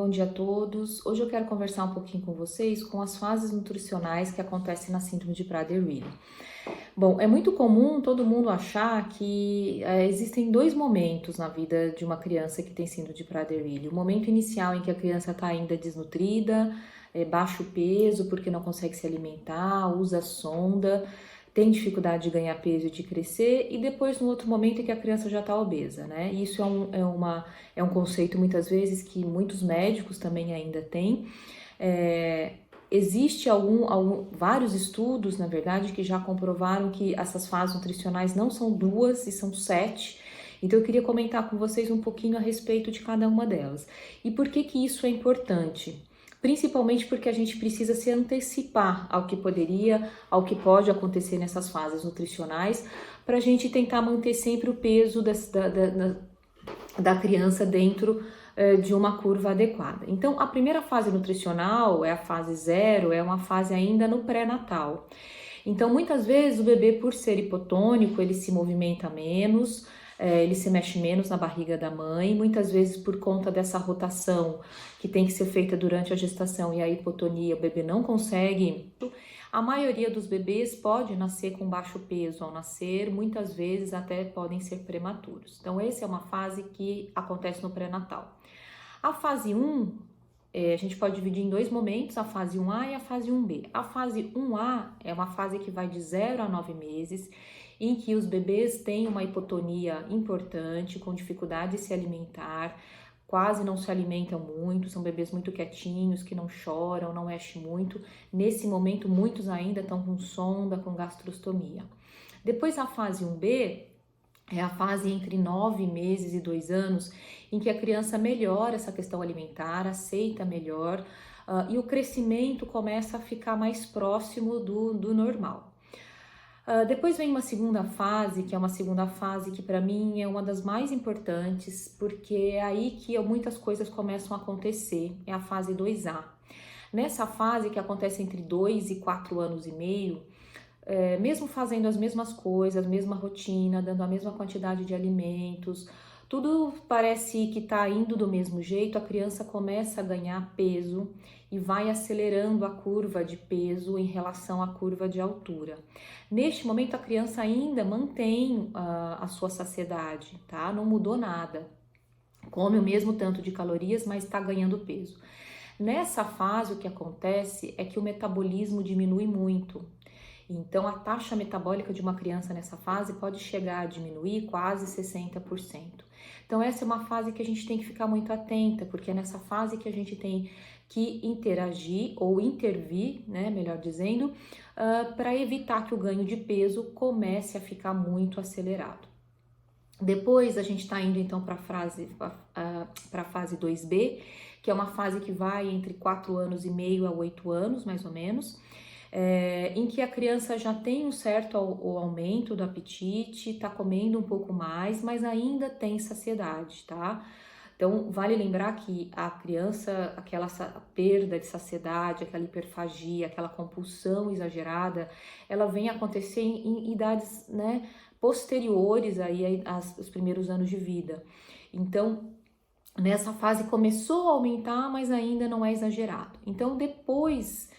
bom dia a todos. Hoje eu quero conversar um pouquinho com vocês com as fases nutricionais que acontecem na síndrome de Prader-Willi. Bom, é muito comum todo mundo achar que existem dois momentos na vida de uma criança que tem síndrome de Prader-Willi. O momento inicial em que a criança está ainda desnutrida, baixo peso porque não consegue se alimentar, usa sonda, tem dificuldade de ganhar peso e de crescer, e depois no outro momento em que a criança já está obesa, né? Isso é um conceito muitas vezes que muitos médicos também ainda têm. Existe vários estudos, na verdade, que já comprovaram que essas fases nutricionais não são duas e são 7. Então eu queria comentar com vocês um pouquinho a respeito de cada uma delas. E por que que isso é importante? Principalmente porque a gente precisa se antecipar ao que pode acontecer nessas fases nutricionais, para a gente tentar manter sempre o peso da criança dentro de uma curva adequada. Então, a primeira fase nutricional é a fase 0, é uma fase ainda no pré-natal. Então, muitas vezes o bebê, por ser hipotônico, ele se movimenta menos, ele se mexe menos na barriga da mãe, muitas vezes por conta dessa rotação que tem que ser feita durante a gestação e a hipotonia, o bebê não consegue. A maioria dos bebês pode nascer com baixo peso ao nascer, muitas vezes até podem ser prematuros. Então, essa é uma fase que acontece no pré-natal. A fase 1, a gente pode dividir em dois momentos, a fase 1A e a fase 1B. A fase 1A é uma fase que vai de 0 a 9 meses, em que os bebês têm uma hipotonia importante, com dificuldade de se alimentar, quase não se alimentam muito, são bebês muito quietinhos, que não choram, não mexem muito. Nesse momento, muitos ainda estão com sonda, com gastrostomia. Depois a fase 1B é a fase entre 9 meses e 2 anos, em que a criança melhora essa questão alimentar, aceita melhor, e o crescimento começa a ficar mais próximo do normal. Depois vem uma segunda fase, que é uma segunda fase que para mim é uma das mais importantes, porque é aí que muitas coisas começam a acontecer, é a fase 2A. Nessa fase, que acontece entre 2 e 4 anos e meio, mesmo fazendo as mesmas coisas, a mesma rotina, dando a mesma quantidade de alimentos, tudo parece que está indo do mesmo jeito, a criança começa a ganhar peso e vai acelerando a curva de peso em relação à curva de altura. Neste momento, a criança ainda mantém a sua saciedade, tá? Não mudou nada. Come o mesmo tanto de calorias, mas está ganhando peso. Nessa fase, o que acontece é que o metabolismo diminui muito. Então, a taxa metabólica de uma criança nessa fase pode chegar a diminuir quase 60%. Então, essa é uma fase que a gente tem que ficar muito atenta, porque é nessa fase que a gente tem que interagir ou intervir, né, melhor dizendo, para evitar que o ganho de peso comece a ficar muito acelerado. Depois a gente está indo então para a fase 2B, que é uma fase que vai entre 4 anos e meio a 8 anos, mais ou menos, em que a criança já tem um certo aumento do apetite, tá comendo um pouco mais, mas ainda tem saciedade, tá? Então, vale lembrar que a criança, aquela perda de saciedade, aquela hiperfagia, aquela compulsão exagerada, ela vem acontecer em idades, né, posteriores aí aos primeiros anos de vida. Então, nessa fase começou a aumentar, mas ainda não é exagerado. Então, depois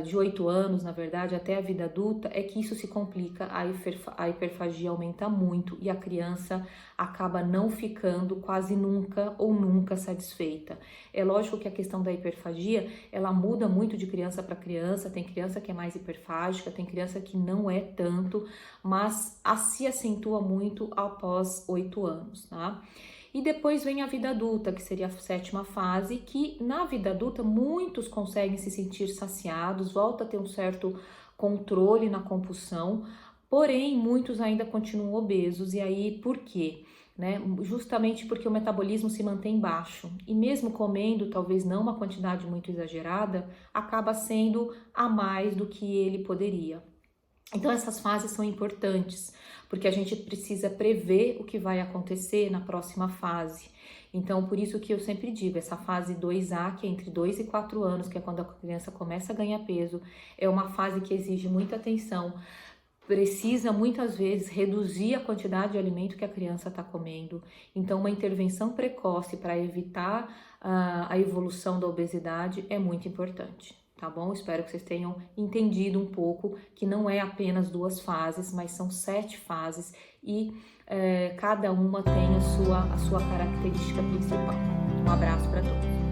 de 8 anos, na verdade, até a vida adulta, é que isso se complica, a hiperfagia aumenta muito e a criança acaba não ficando quase nunca ou nunca satisfeita. É lógico que a questão da hiperfagia, ela muda muito de criança para criança, tem criança que é mais hiperfágica, tem criança que não é tanto, mas se acentua muito após 8 anos, tá? E depois vem a vida adulta, que seria a 7ª fase, que na vida adulta muitos conseguem se sentir saciados, volta a ter um certo controle na compulsão, porém muitos ainda continuam obesos. E aí por quê? Né? Justamente porque o metabolismo se mantém baixo e mesmo comendo talvez não uma quantidade muito exagerada, acaba sendo a mais do que ele poderia. Então essas fases são importantes, porque a gente precisa prever o que vai acontecer na próxima fase. Então, por isso que eu sempre digo, essa fase 2A, que é entre 2 e 4 anos, que é quando a criança começa a ganhar peso, é uma fase que exige muita atenção, precisa muitas vezes reduzir a quantidade de alimento que a criança está comendo. Então, uma intervenção precoce para evitar a evolução da obesidade é muito importante, tá bom? Espero que vocês tenham entendido um pouco que não é apenas 2 fases, mas são 7 fases e cada uma tem a sua característica principal. Um abraço para todos.